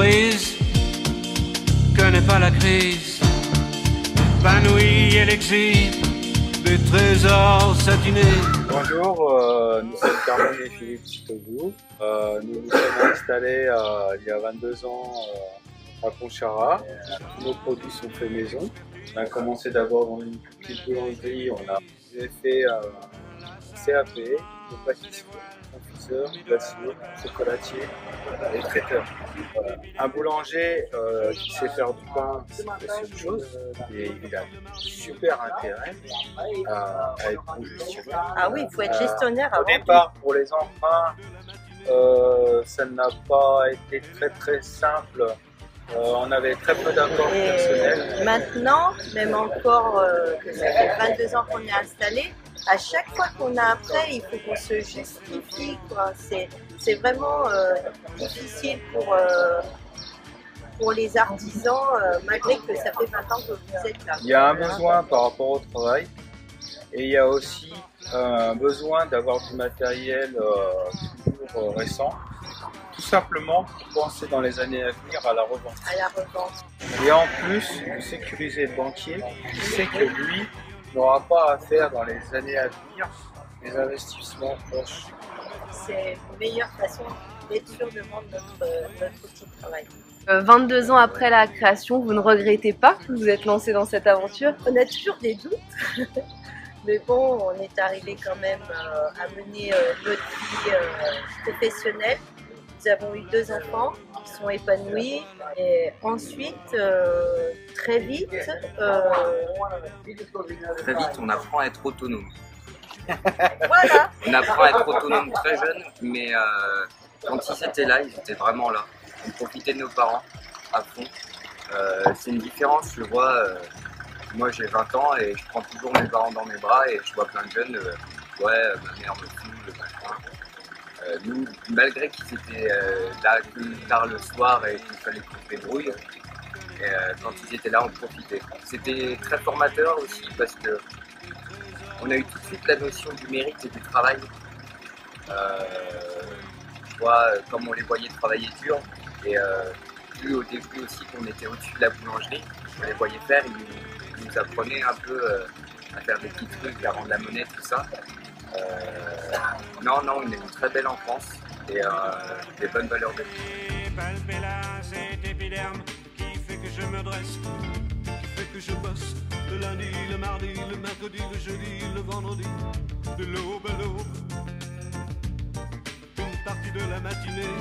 l'entreprise connaît pas la crise, épanoui et l'exil des trésors satinés. Bonjour, nous sommes Carmen et Philippe Chitoglou. Nous nous sommes installés il y a 22 ans à Pontcharra. Tous nos produits sont faits maison. On a commencé d'abord dans une petite boulangerie. On a fait CAP, de pâtisserie, confiseur, glacier, chocolatier et traiteur. Voilà. Un boulanger qui sait faire du pain, c'est une chose, et il a super intérêt à être bon gestionnaire. Ah oui, il faut être gestionnaire avant. Au départ, pour les emprunts, ça n'a pas été très simple. On avait très peu d'accords personnels. Maintenant, même encore que ça fait 22 ans qu'on est installé, à chaque fois qu'on a un prêt, il faut qu'on se justifie, quoi. C'est vraiment difficile pour les artisans, malgré que ça fait 20 ans que vous êtes là. Il y a un besoin par rapport au travail et il y a aussi un besoin d'avoir du matériel toujours récent. Tout simplement pour penser dans les années à venir à la revente. À la revente. Et en plus, de sécuriser le banquier, il sait que lui n'aura pas à faire dans les années à venir des investissements proches. C'est une meilleure façon d'être sûr de vendre notre outil de travail. 22 ans après la création, vous ne regrettez pas que vous vous êtes lancé dans cette aventure? On a toujours des doutes, mais bon, on est arrivé quand même à mener notre vie professionnelle. Nous avons eu 2 enfants qui sont épanouis et ensuite, très vite, on apprend à être autonome. Voilà. On apprend à être autonome très jeune, mais quand ils étaient là, ils étaient vraiment là. On profitait de nos parents à fond. C'est une différence, je vois. Moi j'ai 20 ans et je prends toujours mes parents dans mes bras et je vois plein de jeunes. Ouais, ma mère me fout, le machin. Nous, malgré qu'ils étaient là que tard le soir et qu'il fallait qu'on se débrouille, quand ils étaient là, on profitait. C'était très formateur aussi parce que on a eu tout de suite la notion du mérite et du travail. Je vois comme on les voyait travailler dur et vu au début aussi qu'on était au-dessus de la boulangerie, on les voyait faire, ils nous apprenaient un peu à faire des petits trucs, à rendre la monnaie, tout ça. Non, on a une très belle enfance et des bonnes valeurs de vie. Palper là, cet épiderme qui fait que je me dresse, qui fait que je bosse le lundi, le mardi, le mercredi, le jeudi, le vendredi, de l'aube à l'aube. Une partie de la matinée